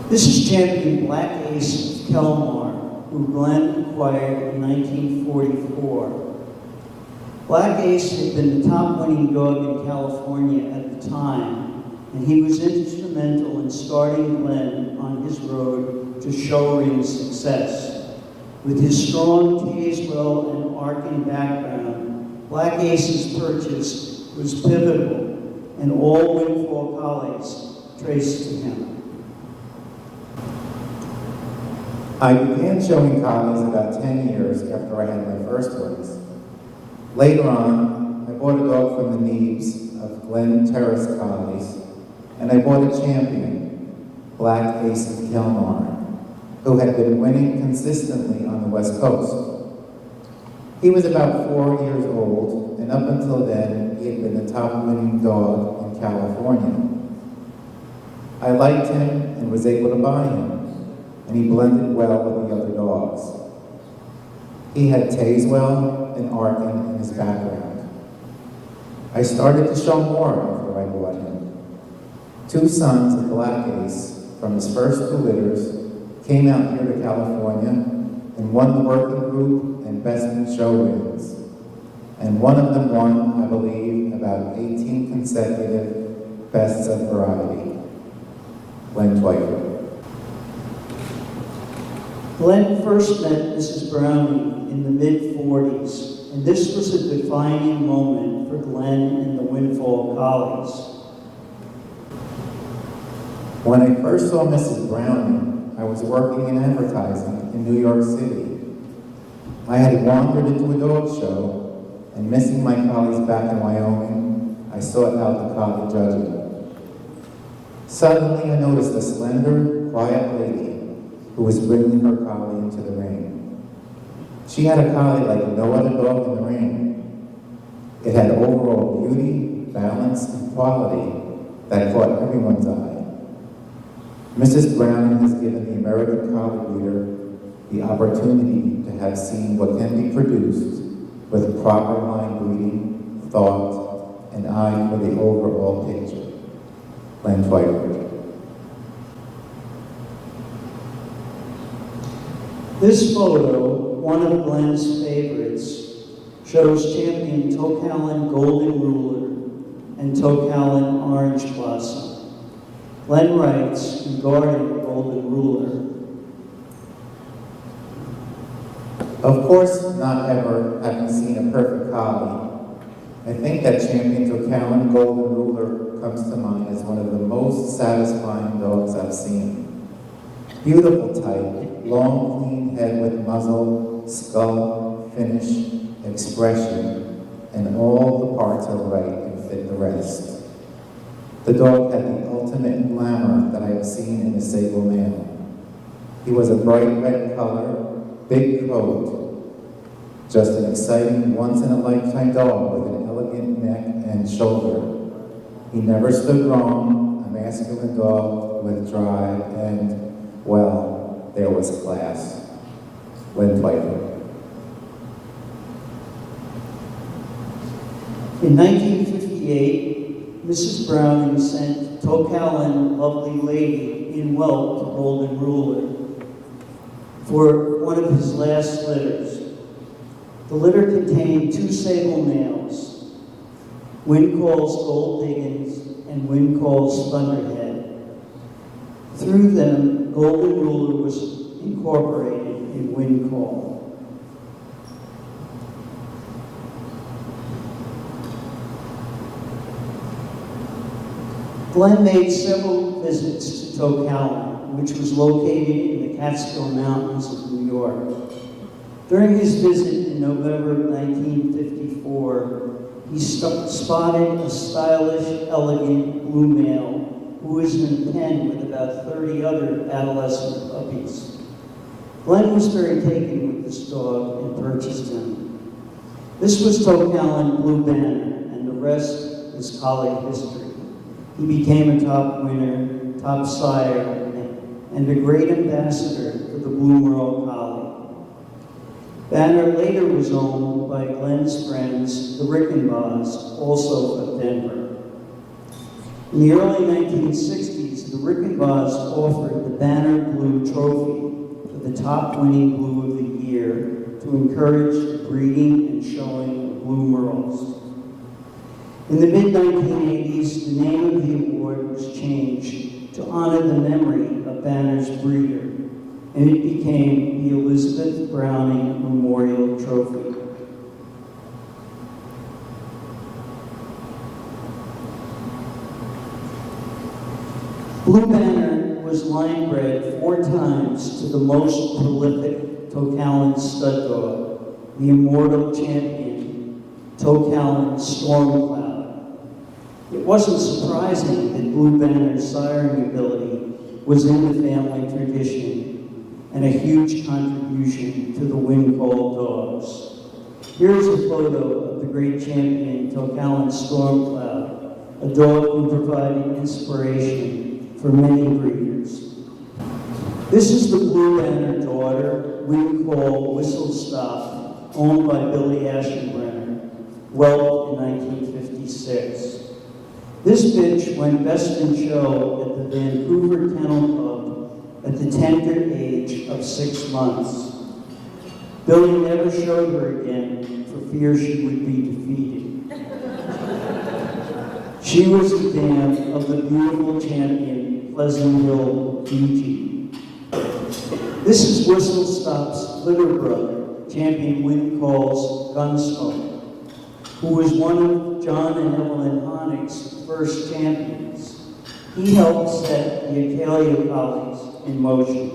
This is champion Black Ace of Kelmar, who Glenn acquired in 1944. Black Ace had been the top winning dog in California at the time, and he was instrumental in starting Glenn on his road to showring success. With his strong Tazewell and arcing background, Black Ace's purchase was pivotal, and all Windfall collies traced to him. I began showing collies about 10 years after I had my first horse. Later on, I bought a dog from the Neebs of Glen Terrace Collies, and I bought a champion, Black Ace of Kelmar, who had been winning consistently on the West Coast. He was about 4 years old, and up until then, he had been the top winning dog in California. I liked him and was able to buy him, and he blended well with the other dogs. He had Tazewell and Arkin in his background. I started to show more after I bought him. 2 sons of Black Ace from his first 2 litters came out here to California and won the working group and best in show wins. And one of them won, I believe, about 18 consecutive bests of variety. Glenn Twyford. Glenn first met Mrs. Browning in the mid-40s, and this was a defining moment for Glenn and the Windfall Collies. When I first saw Mrs. Browning, I was working in advertising in New York City. I had wandered into a dog show, and missing my collies back in Wyoming, I sought out the collie judging. Suddenly, I noticed a slender, quiet lady who was bringing her collie into the ring. She had a collie like no other dog in the ring. It had overall beauty, balance, and quality that caught everyone's eye. Mrs. Browning has given the American Collie Breeder the opportunity to have seen what can be produced with proper line breeding, thought, and eye for the overall picture. Glenn Twyford. This photo, one of Glenn's favorites, shows champion Tocallan Golden Ruler and Tocallan Orange Blossom. Glenn writes regarding the Golden Ruler. Of course, not ever having seen a perfect collie, I think that champion Tocallan Golden Ruler comes to mind as one of the most satisfying dogs I've seen. Beautiful type, long, clean head with muzzle, skull, finish, expression, and all the parts are right and fit the rest. The dog had the ultimate glamour that I have seen in a sable male. He was a bright red color, big coat, just an exciting once-in-a-lifetime dog with an elegant neck and shoulder. He never stood wrong, a masculine dog with drive and, well, there was class. Glenn Twyford. In 1958, Mrs. Browning sent Tocallan Lovely Lady in whelp to Golden Ruler for one of his last litters. The litter contained 2 sable males, Windcall's Gold Diggins and Windcall's Thunderhead. Through them, Golden Ruler was incorporated in Windcall. Glenn made several visits to Tocallan, which was located in the Catskill Mountains of New York. During his visit in November 1954, he spotted a stylish, elegant blue male who was in a pen with about 30 other adolescent puppies. Glenn was very taken with this dog and purchased him. This was Tocallan Blue Banner, and the rest is collie history. He became a top winner, top sire, and a great ambassador for the Blue Merle Collie. Banner later was owned by Glenn's friends, the Rickenbaugh, also of Denver. In the early 1960s, the Rickenbachs offered the Banner Blue Trophy for the top winning blue of the year to encourage the breeding and showing of blue merles. In the mid-1980s, the name of the award was changed to honor the memory of Banner's breeder, and it became the Elizabeth Browning Memorial Trophy. Blue Banner was line bred 4 times to the most prolific Tocallan stud dog, the immortal champion, Tocallan Stormcloud. It wasn't surprising that Blue Banner's siring ability was in the family tradition and a huge contribution to the Wincall dogs. Here's a photo of the great champion Tocallan Stormcloud, a dog who provided inspiration for many breeders. This is the Blue Banner daughter, Wincall Whistle Stop, owned by Billy Aschenbrenner, whelped in 1956. This bitch went best in show at the Vancouver Kennel Club at the tender age of 6 months. Billy never showed her again for fear she would be defeated. She was the dam of the beautiful champion, Pleasantville Fiji. This is Whistle Stop's little brother, champion Wincall's Gunsmoke, who was one of John and Evelyn Honig's first champions. He helped set the Acalia Collies in motion.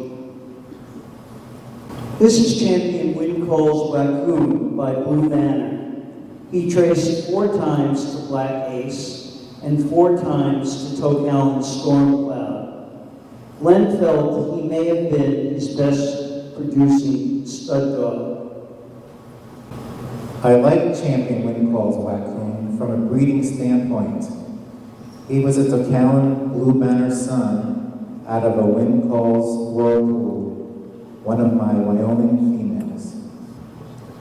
This is champion Wincall's Raccoon by Blue Banner. He traced 4 times to Black Ace and 4 times to Tocallan Stormcloud. Glenn felt he may have been his best producing stud dog. I like champion Wincall's Raccoon from a breeding standpoint. He was a Tocallan Blue Banner son out of a Wincall's Whirlpool, one of my Wyoming females.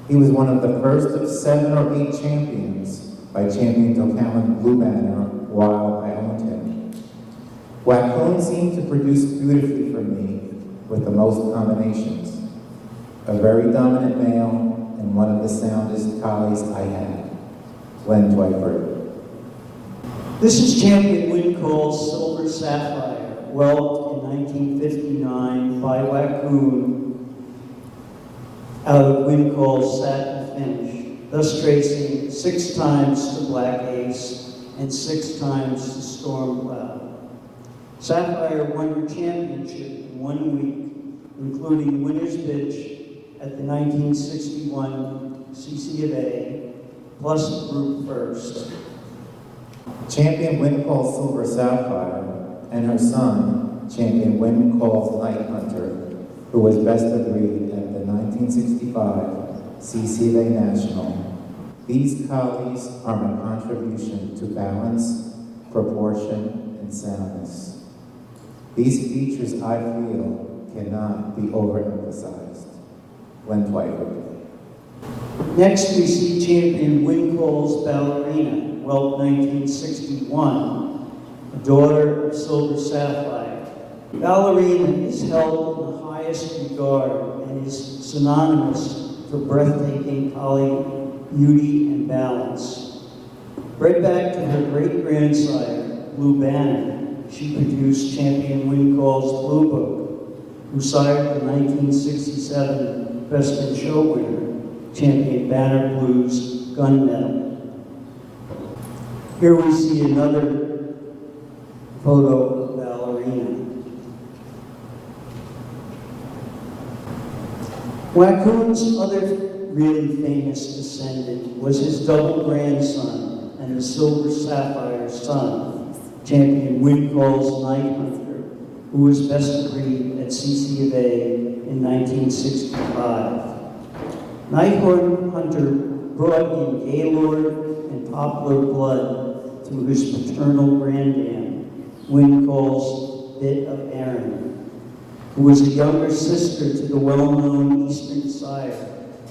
He was one of the first of 7 or 8 champions by champion Tocallan Blue Banner while I owned him. Raccoon seemed to produce beautifully for me with the most combinations. A very dominant male and one of the soundest collies I had, Glenn Twyford. This is champion Wincall's Silver Sapphire, whelped in 1959 by Raccoon out of Wincall's Satin Finish, thus tracing 6 times to Black Ace and 6 times to Stormcloud. Sapphire won her championship in 1 week, including winner's bitch at the 1961 CC of A, plus a group first. Champion Wincall's Silver Sapphire and her son, champion Wincall's Night Hunter, who was best of breed at the 1965 CCA National. These collies are my contribution to balance, proportion, and soundness. These features, I feel, cannot be overemphasized. Glenn Twyford. Next, we see champion Wincall's Ballerina, whelped 1961, a daughter of Silver Sapphire. Ballerina is held in the highest regard and is synonymous for breathtaking collie beauty and balance. Bred back to her great-grandsire, Blue Banner, she produced champion Wincall's Blue Book, who sired the 1967 Best in Show winner, champion Banner Blue's Gunmetal. Here we see another photo of Ballerina. Raccoon's other really famous descendant was his double grandson and the Silver Sapphire's son, champion Wincall's Night Hunter, who was best of breed at CC of A in 1965. Night Hunter brought in Gaylord and Poplar blood through his paternal granddam, Wincall's Bit of Erin, who was a younger sister to the well-known Eastern sire,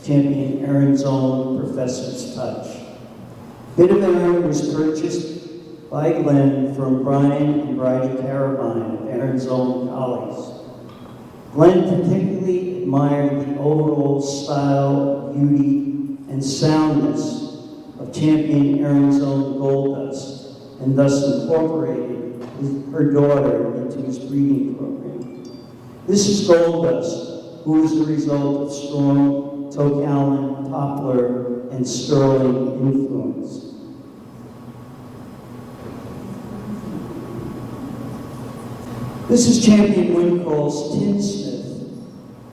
champion Erin's own Professor's Touch. Bit of Erin was purchased by Glenn from Brian and Bridie Carabine of Aaron's Own Collies. Glenn particularly admired the overall style, beauty, and soundness of champion Aaron's Own Gold Dust, and thus incorporated her daughter into his breeding program. This is Gold Dust, who is the result of strong Tocallan, Poplar, and Sterling influence. This is champion Wincall's Tin Smith,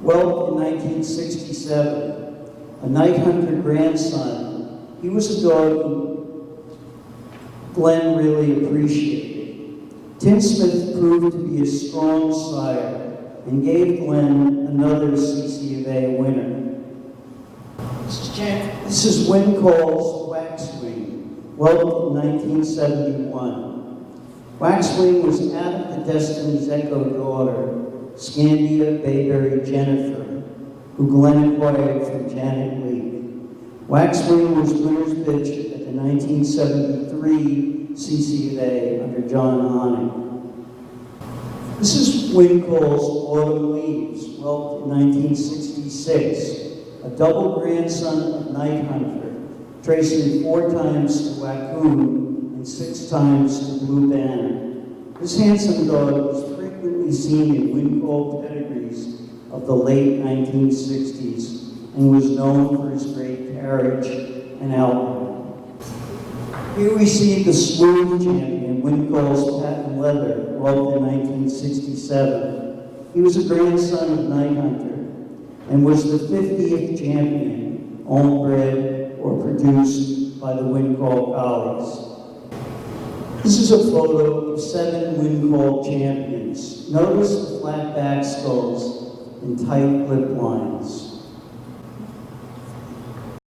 whelped in 1967, a night hunter grandson. He was a dog who Glenn really appreciated. Tin Smith proved to be a strong sire and gave Glenn another CCFA winner. This is Wincall's Waxwing, whelped in 1971. Waxwing was out of the Destiny's Echo daughter, Scandia Bayberry Jennifer, who Glenn acquired from Janet Lee. Waxwing was winner's bitch at the 1973 CCFA under John Honning. This is Wincall's Autumn Leaves, whelped in 1966, a double grandson of Night Hunter, tracing 4 times to Waccoon and 6 times to Blue Banner. This handsome dog was frequently seen in Wincall pedigrees of the late 1960s and was known for his great carriage and outline. Here we see the smooth champion, Wincall's Patent Leather, whelped in 1967. He was a grandson of Night Hunter and was the 50th champion owned, bred, or produced by the Wincall Collies. This is a photo of 7 Wincall champions. Notice the flat back skulls and tight lip line.